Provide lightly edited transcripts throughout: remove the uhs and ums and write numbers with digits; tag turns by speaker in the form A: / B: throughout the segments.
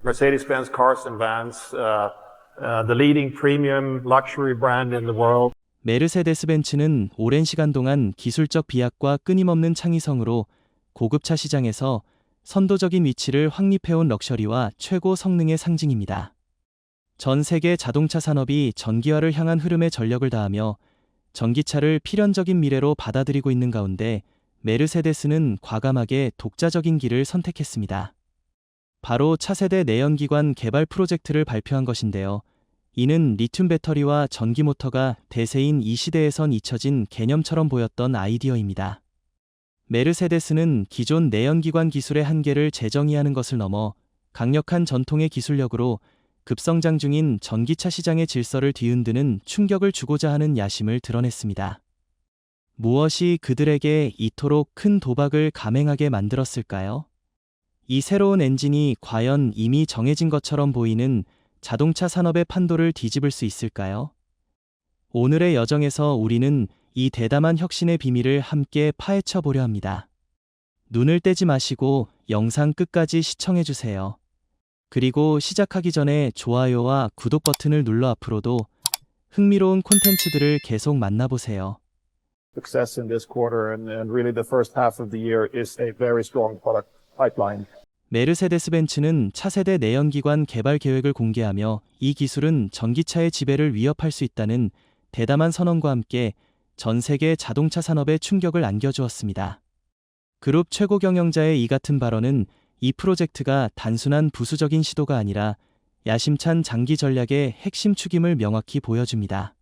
A: Mercedes-Benz Cars and Vans, the leading premium luxury brand in the world.
B: 메르세데스 벤츠는 오랜 시간 동안 기술적 비약과 끊임없는 창의성으로 고급차 시장에서 선도적인 위치를 확립해온 럭셔리와 최고 성능의 상징입니다. 전 세계 자동차 산업이 전기화를 향한 흐름에 전력을 다하며 전기차를 필연적인 미래로 받아들이고 있는 가운데 메르세데스는 과감하게 독자적인 길을 선택했습니다. 바로 차세대 내연기관 개발 프로젝트를 발표한 것인데요. 이는 리튬 배터리와 전기 모터가 대세인 이 시대에선 잊혀진 개념처럼 보였던 아이디어입니다. 메르세데스는 기존 내연기관 기술의 한계를 재정의하는 것을 넘어 강력한 전통의 기술력으로 급성장 중인 전기차 시장의 질서를 뒤흔드는 충격을 주고자 하는 야심을 드러냈습니다. 무엇이 그들에게 이토록 큰 도박을 감행하게 만들었을까요? 이 새로운 엔진이 과연 이미 정해진 것처럼 보이는 자동차 산업의 판도를 뒤집을 수 있을까요? 오늘의 여정에서 우리는 이 대담한 혁신의 비밀을 함께 파헤쳐 보려 합니다. 눈을 떼지 마시고 영상 끝까지 시청해주세요. 그리고 시작하기 전에 좋아요와 구독 버튼을 눌러 앞으로도 흥미로운 콘텐츠들을 계속 만나보세요.
A: Success in this quarter and really the first half of the year is a very strong product pipeline.
B: 메르세데스 벤츠는 차세대 내연기관 개발 계획을 공개하며 이 기술은 전기차의 지배를 위협할 수 있다는 대담한 선언과 함께 전 세계 자동차 산업에 충격을 안겨주었습니다. 그룹 최고 경영자의 이 같은 발언은 이 프로젝트가 단순한 부수적인 시도가 아니라 야심찬 장기 전략의 핵심 축임을 명확히 보여줍니다.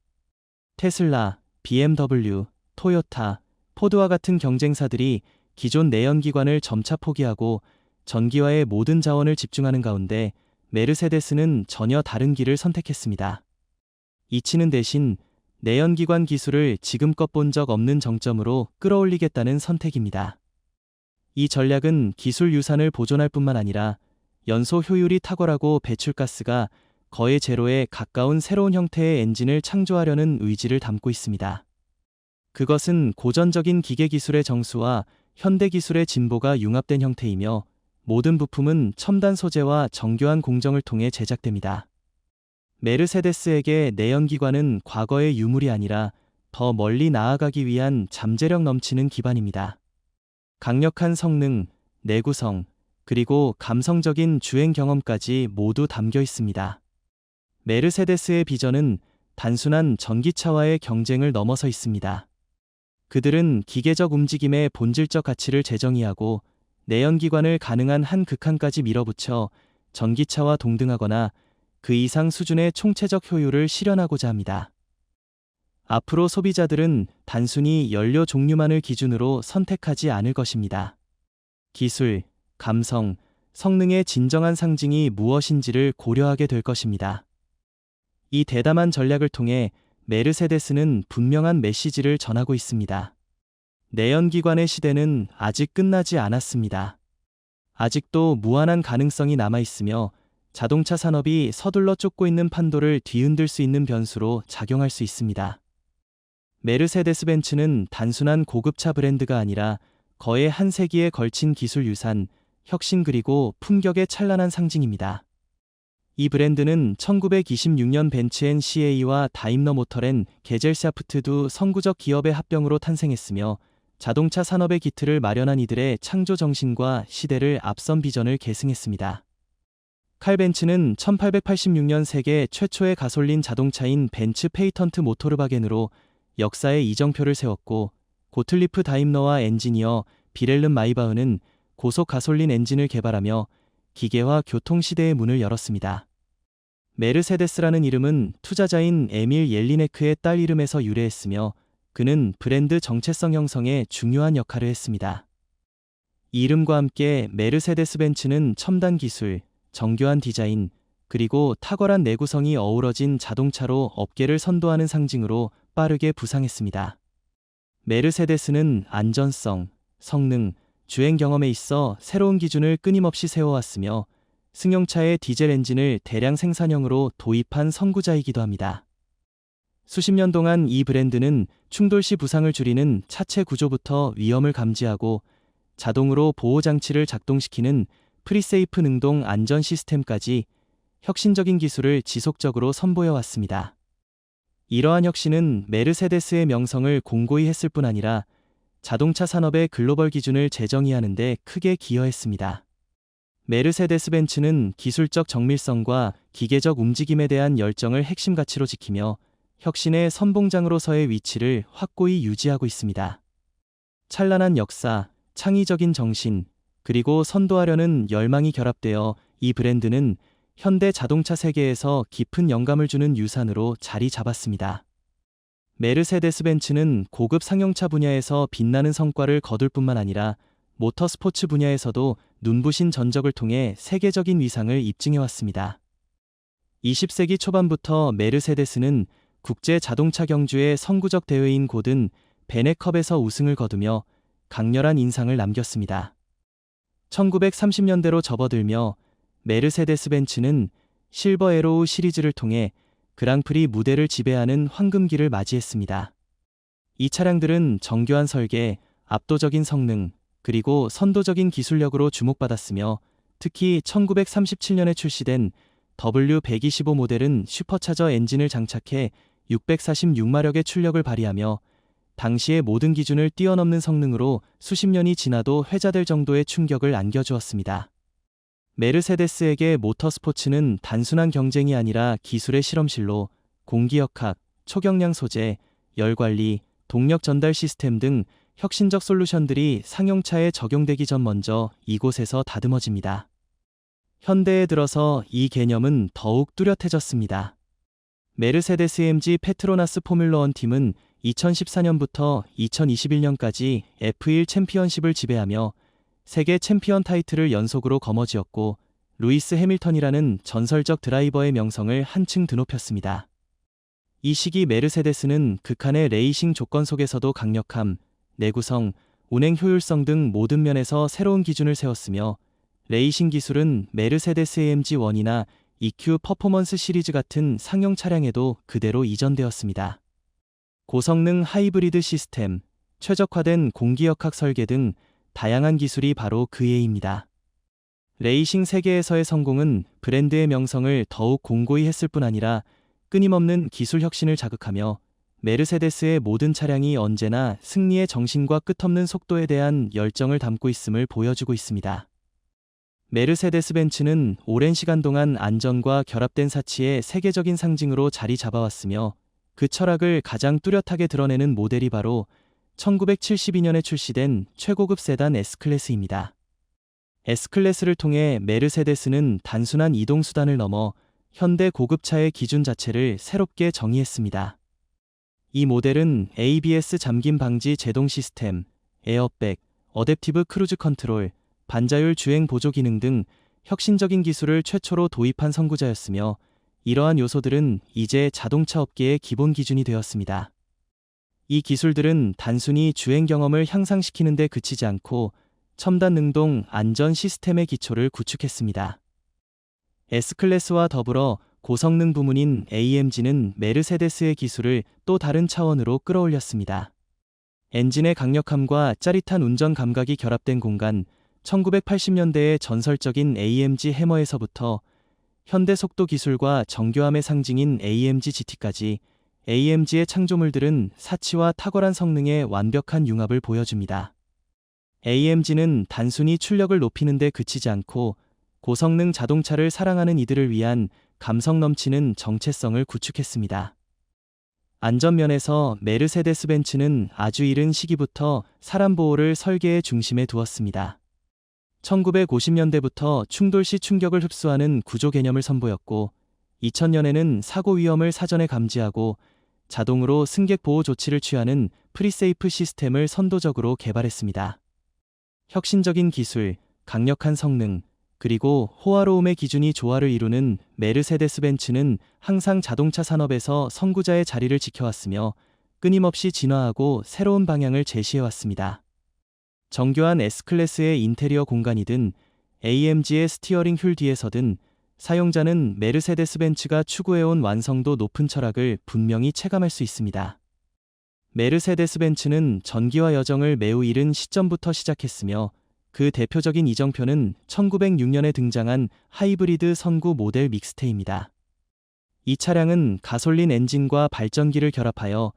B: 테슬라, BMW, 토요타, 포드와 같은 경쟁사들이 기존 내연기관을 점차 포기하고 전기화에 모든 자원을 집중하는 가운데 메르세데스는 전혀 다른 길을 선택했습니다. 이치는 대신 내연기관 기술을 지금껏 본 적 없는 정점으로 끌어올리겠다는 선택입니다. 이 전략은 기술 유산을 보존할 뿐만 아니라 연소 효율이 탁월하고 배출가스가 거의 제로에 가까운 새로운 형태의 엔진을 창조하려는 의지를 담고 있습니다. 그것은 고전적인 기계 기술의 정수와 현대 기술의 진보가 융합된 형태이며 모든 부품은 첨단 소재와 정교한 공정을 통해 제작됩니다. 메르세데스에게 내연기관은 과거의 유물이 아니라 더 멀리 나아가기 위한 잠재력 넘치는 기반입니다. 강력한 성능, 내구성, 그리고 감성적인 주행 경험까지 모두 담겨 있습니다. 메르세데스의 비전은 단순한 전기차와의 경쟁을 넘어서 있습니다. 그들은 기계적 움직임의 본질적 가치를 재정의하고 내연기관을 가능한 한 극한까지 밀어붙여 전기차와 동등하거나 그 이상 수준의 총체적 효율을 실현하고자 합니다. 앞으로 소비자들은 단순히 연료 종류만을 기준으로 선택하지 않을 것입니다. 기술, 감성, 성능의 진정한 상징이 무엇인지를 고려하게 될 것입니다. 이 대담한 전략을 통해 메르세데스는 분명한 메시지를 전하고 있습니다. 내연기관의 시대는 아직 끝나지 않았습니다. 아직도 무한한 가능성이 남아있으며 자동차 산업이 서둘러 쫓고 있는 판도를 뒤흔들 수 있는 변수로 작용할 수 있습니다. 메르세데스 벤츠는 단순한 고급차 브랜드가 아니라 거의 한 세기에 걸친 기술 유산, 혁신 그리고 품격의 찬란한 상징입니다. 이 브랜드는 1926년 벤츠 앤 CA와 다임러 모터렌 게젤샤프트 두 선구적 기업의 합병으로 탄생했으며 자동차 산업의 기틀을 마련한 이들의 창조 정신과 시대를 앞선 비전을 계승했습니다. 칼 벤츠는 1886년 세계 최초의 가솔린 자동차인 벤츠 페이턴트 모토르바겐으로 역사의 이정표를 세웠고 고틀리프 다임러와 엔지니어 비렐름 마이바흐는 고속 가솔린 엔진을 개발하며 기계화 교통 시대의 문을 열었습니다. 메르세데스라는 이름은 투자자인 에밀 옐리네크의 딸 이름에서 유래했으며 그는 브랜드 정체성 형성에 중요한 역할을 했습니다. 이 이름과 함께 메르세데스 벤츠는 첨단 기술, 정교한 디자인, 그리고 탁월한 내구성이 어우러진 자동차로 업계를 선도하는 상징으로 빠르게 부상했습니다. 메르세데스는 안전성, 성능, 주행 경험에 있어 새로운 기준을 끊임없이 세워왔으며 승용차의 디젤 엔진을 대량 생산형으로 도입한 선구자이기도 합니다. 수십 년 동안 이 브랜드는 충돌 시 부상을 줄이는 차체 구조부터 위험을 감지하고 자동으로 보호장치를 작동시키는 프리세이프 능동 안전 시스템까지 혁신적인 기술을 지속적으로 선보여 왔습니다. 이러한 혁신은 메르세데스의 명성을 공고히 했을 뿐 아니라 자동차 산업의 글로벌 기준을 재정의하는 데 크게 기여했습니다. 메르세데스 벤츠는 기술적 정밀성과 기계적 움직임에 대한 열정을 핵심 가치로 지키며 혁신의 선봉장으로서의 위치를 확고히 유지하고 있습니다. 찬란한 역사, 창의적인 정신, 그리고 선도하려는 열망이 결합되어 이 브랜드는 현대 자동차 세계에서 깊은 영감을 주는 유산으로 자리 잡았습니다. 메르세데스 벤츠는 고급 상용차 분야에서 빛나는 성과를 거둘 뿐만 아니라 모터스포츠 분야에서도 눈부신 전적을 통해 세계적인 위상을 입증해왔습니다. 20세기 초반부터 메르세데스는 국제 자동차 경주의 선구적 대회인 고든 베네컵에서 우승을 거두며 강렬한 인상을 남겼습니다. 1930년대로 접어들며 메르세데스 벤츠는 실버 에로우 시리즈를 통해 그랑프리 무대를 지배하는 황금기를 맞이했습니다. 이 차량들은 정교한 설계, 압도적인 성능, 그리고 선도적인 기술력으로 주목받았으며 특히 1937년에 출시된 W125 모델은 슈퍼차저 엔진을 장착해 646마력의 출력을 발휘하며 당시의 모든 기준을 뛰어넘는 성능으로 수십 년이 지나도 회자될 정도의 충격을 안겨주었습니다. 메르세데스에게 모터스포츠는 단순한 경쟁이 아니라 기술의 실험실로 공기역학, 초경량 소재, 열관리, 동력 전달 시스템 등 혁신적 솔루션들이 상용차에 적용되기 전 먼저 이곳에서 다듬어집니다. 현대에 들어서 이 개념은 더욱 뚜렷해졌습니다. 메르세데스 AMG 페트로나스 포뮬러1 팀은 2014년부터 2021년까지 F1 챔피언십을 지배하며 세계 챔피언 타이틀을 연속으로 거머쥐었고 루이스 해밀턴이라는 전설적 드라이버의 명성을 한층 드높였습니다. 이 시기 메르세데스는 극한의 레이싱 조건 속에서도 강력함, 내구성, 운행 효율성 등 모든 면에서 새로운 기준을 세웠으며 레이싱 기술은 메르세데스 AMG1이나 EQ 퍼포먼스 시리즈 같은 상용 차량에도 그대로 이전되었습니다. 고성능 하이브리드 시스템, 최적화된 공기역학 설계 등 다양한 기술이 바로 그 예입니다. 레이싱 세계에서의 성공은 브랜드의 명성을 더욱 공고히 했을 뿐 아니라 끊임없는 기술 혁신을 자극하며 메르세데스의 모든 차량이 언제나 승리의 정신과 끝없는 속도에 대한 열정을 담고 있음을 보여주고 있습니다. 메르세데스 벤츠는 오랜 시간 동안 안전과 결합된 사치의 세계적인 상징으로 자리 잡아왔으며 그 철학을 가장 뚜렷하게 드러내는 모델이 바로 1972년에 출시된 최고급 세단 S클래스입니다. S클래스를 통해 메르세데스는 단순한 이동수단을 넘어 현대 고급차의 기준 자체를 새롭게 정의했습니다. 이 모델은 ABS 잠김 방지 제동 시스템, 에어백, 어댑티브 크루즈 컨트롤, 반자율 주행 보조 기능 등 혁신적인 기술을 최초로 도입한 선구자였으며 이러한 요소들은 이제 자동차 업계의 기본 기준이 되었습니다. 이 기술들은 단순히 주행 경험을 향상시키는 데 그치지 않고 첨단 능동 안전 시스템의 기초를 구축했습니다. S클래스와 더불어 고성능 부문인 AMG는 메르세데스의 기술을 또 다른 차원으로 끌어올렸습니다. 엔진의 강력함과 짜릿한 운전 감각이 결합된 공간, 1980년대의 전설적인 AMG 해머에서부터 현대 속도 기술과 정교함의 상징인 AMG GT까지 AMG의 창조물들은 사치와 탁월한 성능의 완벽한 융합을 보여줍니다. AMG는 단순히 출력을 높이는 데 그치지 않고 고성능 자동차를 사랑하는 이들을 위한 감성 넘치는 정체성을 구축했습니다. 안전면에서 메르세데스 벤츠는 아주 이른 시기부터 사람 보호를 설계의 중심에 두었습니다. 1950년대부터 충돌 시 충격을 흡수하는 구조 개념을 선보였고 2000년에는 사고 위험을 사전에 감지하고 자동으로 승객 보호 조치를 취하는 프리세이프 시스템을 선도적으로 개발했습니다. 혁신적인 기술, 강력한 성능, 그리고 호화로움의 기준이 조화를 이루는 메르세데스 벤츠는 항상 자동차 산업에서 선구자의 자리를 지켜왔으며 끊임없이 진화하고 새로운 방향을 제시해왔습니다. 정교한 S클래스의 인테리어 공간이든 AMG의 스티어링 휠 뒤에서든 사용자는 메르세데스 벤츠가 추구해온 완성도 높은 철학을 분명히 체감할 수 있습니다. 메르세데스 벤츠는 전기화 여정을 매우 이른 시점부터 시작했으며 그 대표적인 이정표는 1906년에 등장한 하이브리드 선구 모델 믹스테입니다. 이 차량은 가솔린 엔진과 발전기를 결합하여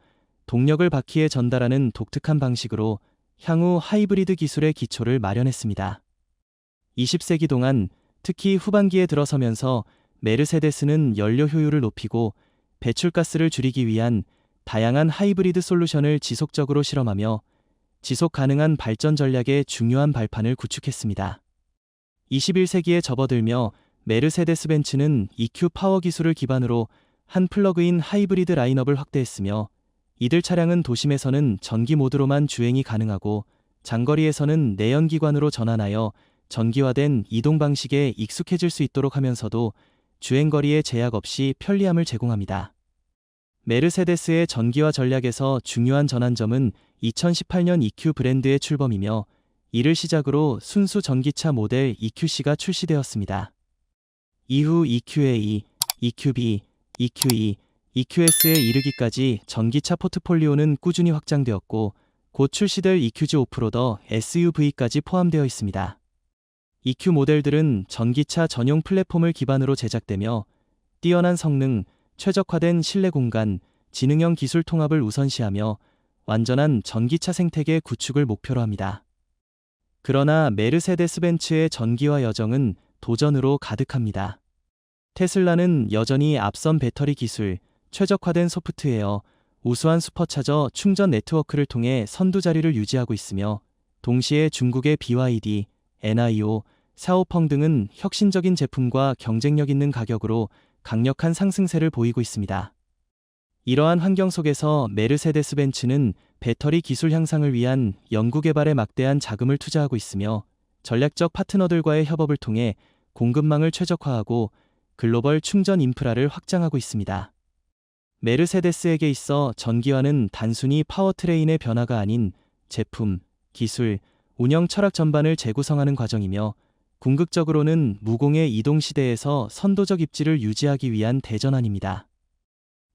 B: 동력을 바퀴에 전달하는 독특한 방식으로 향후 하이브리드 기술의 기초를 마련했습니다. 20세기 동안 특히 후반기에 들어서면서 메르세데스는 연료 효율을 높이고 배출가스를 줄이기 위한 다양한 하이브리드 솔루션을 지속적으로 실험하며 지속 가능한 발전 전략의 중요한 발판을 구축했습니다. 21세기에 접어들며 메르세데스 벤츠는 EQ 파워 기술을 기반으로 한 플러그인 하이브리드 라인업을 확대했으며 이들 차량은 도심에서는 전기 모드로만 주행이 가능하고 장거리에서는 내연기관으로 전환하여 전기화된 이동 방식에 익숙해질 수 있도록 하면서도 주행거리에 제약 없이 편리함을 제공합니다. 메르세데스의 전기화 전략에서 중요한 전환점은 2018년 EQ 브랜드의 출범이며 이를 시작으로 순수 전기차 모델 EQC가 출시되었습니다. 이후 EQA, EQB, EQE, EQS에 이르기까지 전기차 포트폴리오는 꾸준히 확장되었고 곧 출시될 EQG 오프로더 SUV까지 포함되어 있습니다. EQ 모델들은 전기차 전용 플랫폼을 기반으로 제작되며 뛰어난 성능, 최적화된 실내 공간, 지능형 기술 통합을 우선시하며 완전한 전기차 생태계 구축을 목표로 합니다. 그러나 메르세데스 벤츠의 전기화 여정은 도전으로 가득합니다. 테슬라는 여전히 앞선 배터리 기술, 최적화된 소프트웨어, 우수한 슈퍼차저 충전 네트워크를 통해 선두 자리를 유지하고 있으며 동시에 중국의 BYD, NIO, 샤오펑 등은 혁신적인 제품과 경쟁력 있는 가격으로 강력한 상승세를 보이고 있습니다. 이러한 환경 속에서 메르세데스 벤츠는 배터리 기술 향상을 위한 연구개발에 막대한 자금을 투자하고 있으며 전략적 파트너들과의 협업을 통해 공급망을 최적화하고 글로벌 충전 인프라를 확장하고 있습니다. 메르세데스에게 있어 전기화는 단순히 파워트레인의 변화가 아닌 제품, 기술, 운영 철학 전반을 재구성하는 과정이며 궁극적으로는 무공해 이동 시대에서 선도적 입지를 유지하기 위한 대전환입니다.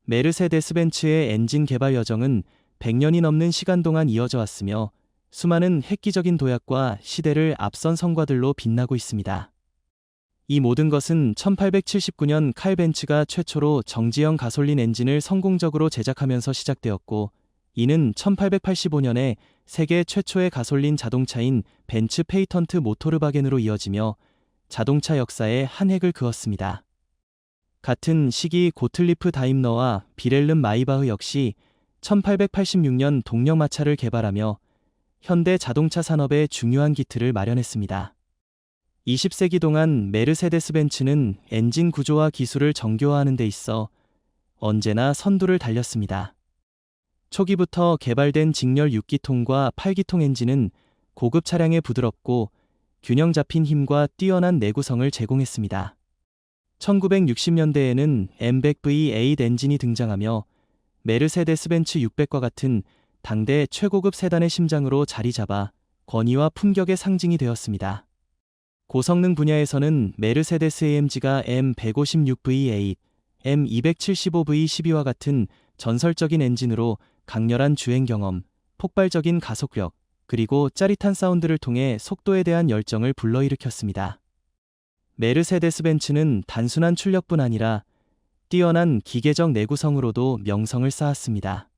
B: 메르세데스 벤츠의 엔진 개발 여정은 100년이 넘는 시간 동안 이어져 왔으며 수많은 획기적인 도약과 시대를 앞선 성과들로 빛나고 있습니다. 이 모든 것은 1879년 칼 벤츠가 최초로 정지형 가솔린 엔진을 성공적으로 제작하면서 시작되었고 이는 1885년에 세계 최초의 가솔린 자동차인 벤츠 페이턴트 모토르바겐으로 이어지며 자동차 역사에 한 획을 그었습니다. 같은 시기 고틀리프 다임러와 비렐름 마이바흐 역시 1886년 동력마차를 개발하며 현대 자동차 산업의 중요한 기틀을 마련했습니다. 20세기 동안 메르세데스 벤츠는 엔진 구조와 기술을 정교화하는 데 있어 언제나 선두를 달렸습니다. 초기부터 개발된 직렬 6기통과 8기통 엔진은 고급 차량의 부드럽고 균형 잡힌 힘과 뛰어난 내구성을 제공했습니다. 1960년대에는 M100V8 엔진이 등장하며 메르세데스 벤츠 600과 같은 당대 최고급 세단의 심장으로 자리 잡아 권위와 품격의 상징이 되었습니다. 고성능 분야에서는 메르세데스 AMG가 M156V8, M275V12와 같은 전설적인 엔진으로 강렬한 주행 경험, 폭발적인 가속력, 그리고 짜릿한 사운드를 통해 속도에 대한 열정을 불러일으켰습니다. 메르세데스 벤츠는 단순한 출력뿐 아니라 뛰어난 기계적 내구성으로도 명성을 쌓았습니다.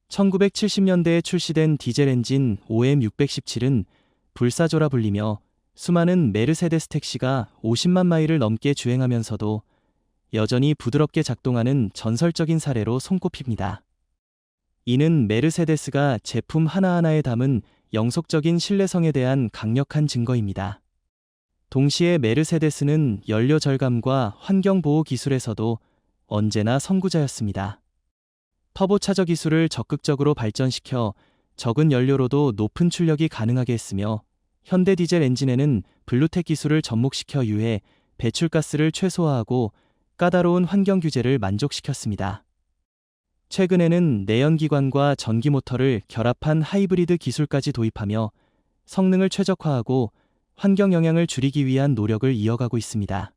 B: 1970년대에 출시된 디젤 엔진 OM617은 불사조라 불리며 수많은 메르세데스 택시가 50만 마일을 넘게 주행하면서도 여전히 부드럽게 작동하는 전설적인 사례로 손꼽힙니다. 이는 메르세데스가 제품 하나하나에 담은 영속적인 신뢰성에 대한 강력한 증거입니다. 동시에 메르세데스는 연료 절감과 환경 보호 기술에서도 언제나 선구자였습니다. 터보차저 기술을 적극적으로 발전시켜 적은 연료로도 높은 출력이 가능하게 했으며 현대 디젤 엔진에는 블루텍 기술을 접목시켜 유해, 배출가스를 최소화하고 까다로운 환경 규제를 만족시켰습니다. 최근에는 내연기관과 전기모터를 결합한 하이브리드 기술까지 도입하며 성능을 최적화하고 환경 영향을 줄이기 위한 노력을 이어가고 있습니다.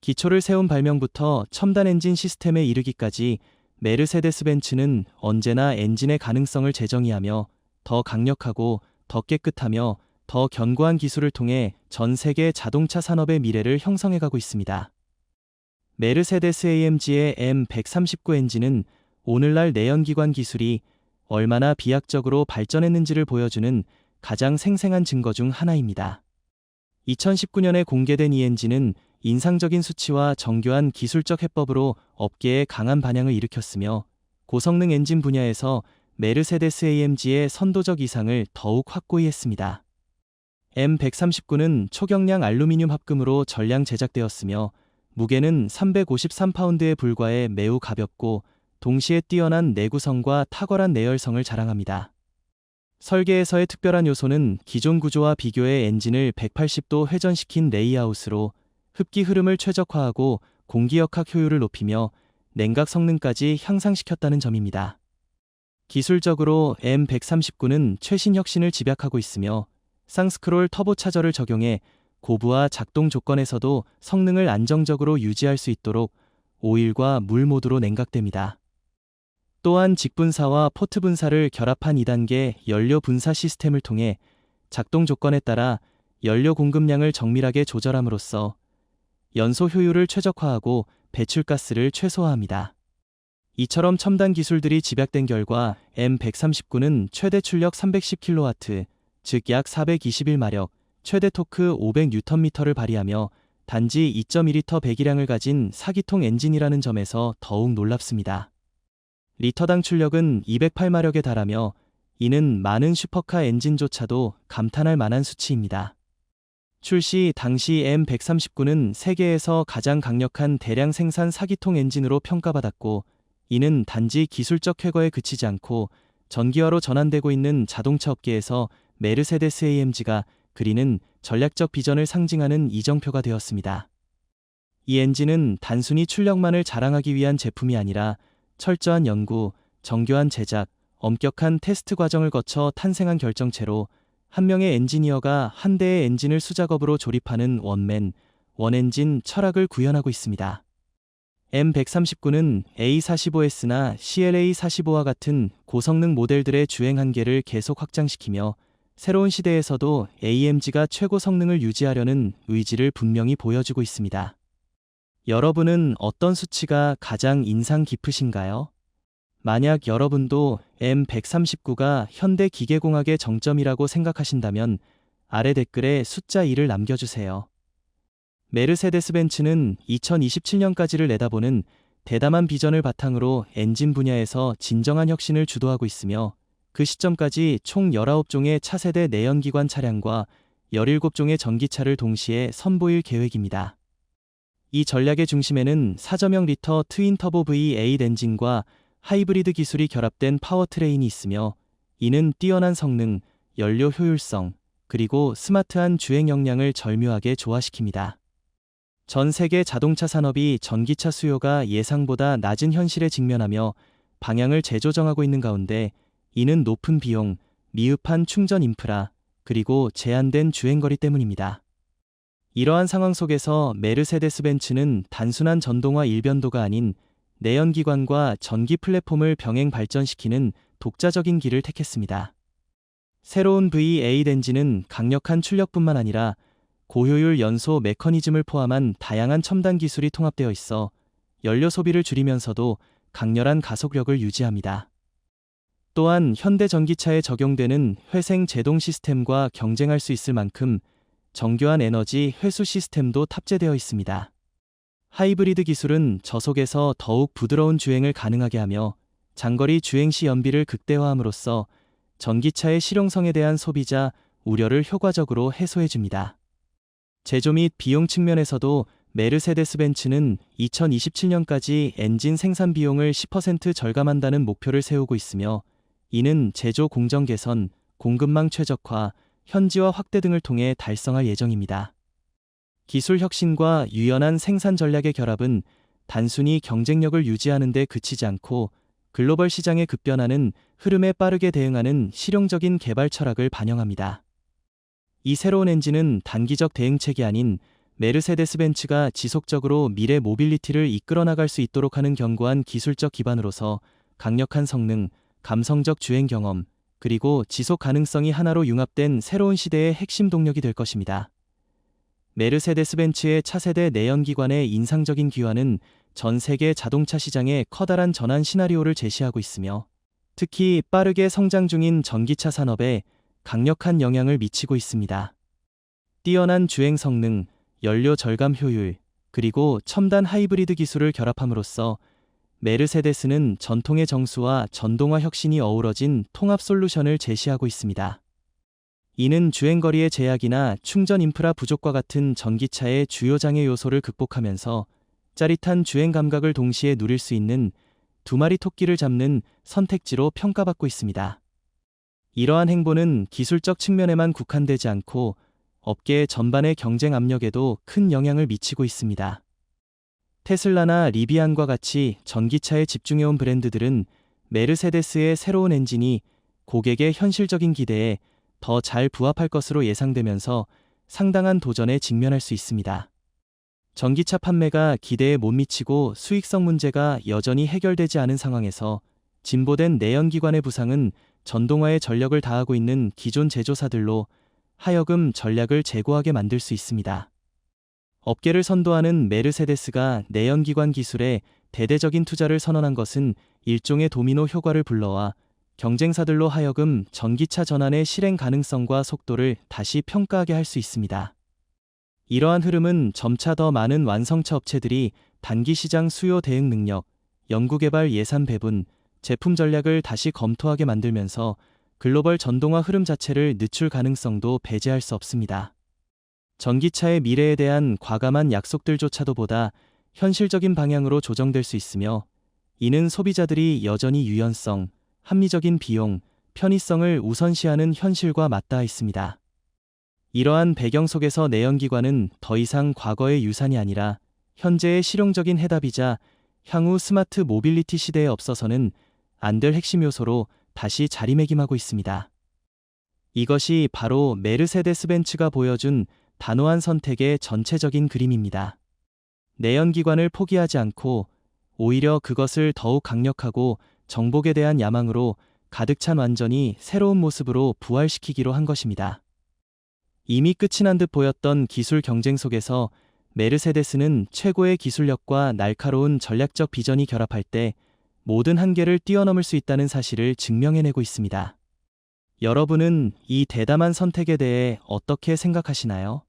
B: 기초를 세운 발명부터 첨단 엔진 시스템에 이르기까지 메르세데스 벤츠는 언제나 엔진의 가능성을 재정의하며 더 강력하고 더 깨끗하며 더 견고한 기술을 통해 전 세계 자동차 산업의 미래를 형성해가고 있습니다. 메르세데스 AMG의 M139 엔진은 오늘날 내연기관 기술이 얼마나 비약적으로 발전했는지를 보여주는 가장 생생한 증거 중 하나입니다. 2019년에 공개된 이 엔진은 인상적인 수치와 정교한 기술적 해법으로 업계에 강한 반향을 일으켰으며 고성능 엔진 분야에서 메르세데스 AMG의 선도적 이상을 더욱 확고히 했습니다. M139는 초경량 알루미늄 합금으로 전량 제작되었으며 무게는 353파운드에 불과해 매우 가볍고 동시에 뛰어난 내구성과 탁월한 내열성을 자랑합니다. 설계에서의 특별한 요소는 기존 구조와 비교해 엔진을 180도 회전시킨 레이아웃으로 흡기 흐름을 최적화하고 공기역학 효율을 높이며 냉각 성능까지 향상시켰다는 점입니다. 기술적으로 M139는 최신 혁신을 집약하고 있으며 쌍스크롤 터보차저를 적용해 고부하 작동 조건에서도 성능을 안정적으로 유지할 수 있도록 오일과 물 모드로 냉각됩니다. 또한 직분사와 포트 분사를 결합한 2단계 연료 분사 시스템을 통해 작동 조건에 따라 연료 공급량을 정밀하게 조절함으로써 연소 효율을 최적화하고 배출가스를 최소화합니다. 이처럼 첨단 기술들이 집약된 결과 M139는 최대 출력 310kW, 즉 약 421마력, 최대 토크 500Nm를 발휘하며 단지 2.2리터 배기량을 가진 4기통 엔진이라는 점에서 더욱 놀랍습니다. 리터당 출력은 208마력에 달하며 이는 많은 슈퍼카 엔진조차도 감탄할 만한 수치입니다. 출시 당시 M139는 세계에서 가장 강력한 대량 생산 4기통 엔진으로 평가받았고 이는 단지 기술적 쾌거에 그치지 않고 전기화로 전환되고 있는 자동차 업계에서 메르세데스 AMG가 그리는 전략적 비전을 상징하는 이정표가 되었습니다. 이 엔진은 단순히 출력만을 자랑하기 위한 제품이 아니라 철저한 연구, 정교한 제작, 엄격한 테스트 과정을 거쳐 탄생한 결정체로 한 명의 엔지니어가 한 대의 엔진을 수작업으로 조립하는 원맨, 원엔진 철학을 구현하고 있습니다. M139는 A45S나 CLA45와 같은 고성능 모델들의 주행 한계를 계속 확장시키며 새로운 시대에서도 AMG가 최고 성능을 유지하려는 의지를 분명히 보여주고 있습니다. 여러분은 어떤 수치가 가장 인상 깊으신가요? 만약 여러분도 M139가 현대 기계공학의 정점이라고 생각하신다면 아래 댓글에 숫자 2를 남겨주세요. 메르세데스 벤츠는 2027년까지를 내다보는 대담한 비전을 바탕으로 엔진 분야에서 진정한 혁신을 주도하고 있으며 그 시점까지 총 19종의 차세대 내연기관 차량과 17종의 전기차를 동시에 선보일 계획입니다. 이 전략의 중심에는 4.0 리터 트윈 터보 V8 엔진과 하이브리드 기술이 결합된 파워트레인이 있으며 이는 뛰어난 성능, 연료 효율성, 그리고 스마트한 주행 역량을 절묘하게 조화시킵니다. 전 세계 자동차 산업이 전기차 수요가 예상보다 낮은 현실에 직면하며 방향을 재조정하고 있는 가운데 이는 높은 비용, 미흡한 충전 인프라, 그리고 제한된 주행거리 때문입니다. 이러한 상황 속에서 메르세데스 벤츠는 단순한 전동화 일변도가 아닌 내연기관과 전기 플랫폼을 병행 발전시키는 독자적인 길을 택했습니다. 새로운 V8 엔진은 강력한 출력뿐만 아니라 고효율 연소 메커니즘을 포함한 다양한 첨단 기술이 통합되어 있어 연료 소비를 줄이면서도 강렬한 가속력을 유지합니다. 또한 현대 전기차에 적용되는 회생 제동 시스템과 경쟁할 수 있을 만큼 정교한 에너지 회수 시스템도 탑재되어 있습니다. 하이브리드 기술은 저속에서 더욱 부드러운 주행을 가능하게 하며 장거리 주행 시 연비를 극대화함으로써 전기차의 실용성에 대한 소비자 우려를 효과적으로 해소해줍니다. 제조 및 비용 측면에서도 메르세데스 벤츠는 2027년까지 엔진 생산 비용을 10% 절감한다는 목표를 세우고 있으며 이는 제조 공정 개선, 공급망 최적화, 현지화 확대 등을 통해 달성할 예정입니다. 기술 혁신과 유연한 생산 전략의 결합은 단순히 경쟁력을 유지하는 데 그치지 않고 글로벌 시장에 급변하는 흐름에 빠르게 대응하는 실용적인 개발 철학을 반영합니다. 이 새로운 엔진은 단기적 대응책이 아닌 메르세데스 벤츠가 지속적으로 미래 모빌리티를 이끌어 나갈 수 있도록 하는 견고한 기술적 기반으로서 강력한 성능, 감성적 주행 경험, 그리고 지속 가능성이 하나로 융합된 새로운 시대의 핵심 동력이 될 것입니다. 메르세데스 벤츠의 차세대 내연기관의 인상적인 기화는 전 세계 자동차 시장에 커다란 전환 시나리오를 제시하고 있으며, 특히 빠르게 성장 중인 전기차 산업에 강력한 영향을 미치고 있습니다. 뛰어난 주행 성능, 연료 절감 효율, 그리고 첨단 하이브리드 기술을 결합함으로써 메르세데스는 전통의 정수와 전동화 혁신이 어우러진 통합 솔루션을 제시하고 있습니다. 이는 주행거리의 제약이나 충전 인프라 부족과 같은 전기차의 주요 장애 요소를 극복하면서 짜릿한 주행 감각을 동시에 누릴 수 있는 두 마리 토끼를 잡는 선택지로 평가받고 있습니다. 이러한 행보는 기술적 측면에만 국한되지 않고 업계 전반의 경쟁 압력에도 큰 영향을 미치고 있습니다. 테슬라나 리비안과 같이 전기차에 집중해온 브랜드들은 메르세데스의 새로운 엔진이 고객의 현실적인 기대에 더 잘 부합할 것으로 예상되면서 상당한 도전에 직면할 수 있습니다. 전기차 판매가 기대에 못 미치고 수익성 문제가 여전히 해결되지 않은 상황에서 진보된 내연기관의 부상은 전동화에 전력을 다하고 있는 기존 제조사들로 하여금 전략을 제고하게 만들 수 있습니다. 업계를 선도하는 메르세데스가 내연기관 기술에 대대적인 투자를 선언한 것은 일종의 도미노 효과를 불러와 경쟁사들로 하여금 전기차 전환의 실행 가능성과 속도를 다시 평가하게 할 수 있습니다. 이러한 흐름은 점차 더 많은 완성차 업체들이 단기 시장 수요 대응 능력, 연구개발 예산 배분, 제품 전략을 다시 검토하게 만들면서 글로벌 전동화 흐름 자체를 늦출 가능성도 배제할 수 없습니다. 전기차의 미래에 대한 과감한 약속들조차도 보다 현실적인 방향으로 조정될 수 있으며, 이는 소비자들이 여전히 유연성, 합리적인 비용, 편의성을 우선시하는 현실과 맞닿아 있습니다. 이러한 배경 속에서 내연기관은 더 이상 과거의 유산이 아니라 현재의 실용적인 해답이자 향후 스마트 모빌리티 시대에 없어서는 안 될 핵심 요소로 다시 자리매김하고 있습니다. 이것이 바로 메르세데스 벤츠가 보여준 단호한 선택의 전체적인 그림입니다. 내연기관을 포기하지 않고 오히려 그것을 더욱 강력하고 정복에 대한 야망으로 가득 찬 완전히 새로운 모습으로 부활시키기로 한 것입니다. 이미 끝이 난 듯 보였던 기술 경쟁 속에서 메르세데스는 최고의 기술력과 날카로운 전략적 비전이 결합할 때 모든 한계를 뛰어넘을 수 있다는 사실을 증명해내고 있습니다. 여러분은 이 대담한 선택에 대해 어떻게 생각하시나요?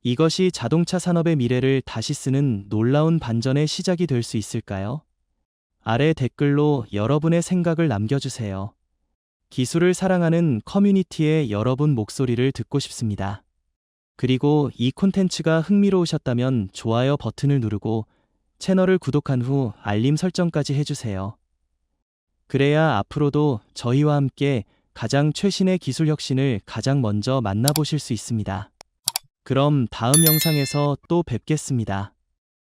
B: 이것이 자동차 산업의 미래를 다시 쓰는 놀라운 반전의 시작이 될 수 있을까요? 아래 댓글로 여러분의 생각을 남겨주세요. 기술을 사랑하는 커뮤니티의 여러분 목소리를 듣고 싶습니다. 그리고 이 콘텐츠가 흥미로우셨다면 좋아요 버튼을 누르고 채널을 구독한 후 알림 설정까지 해주세요. 그래야 앞으로도 저희와 함께 가장 최신의 기술 혁신을 가장 먼저 만나보실 수 있습니다. 그럼 다음 영상에서 또 뵙겠습니다.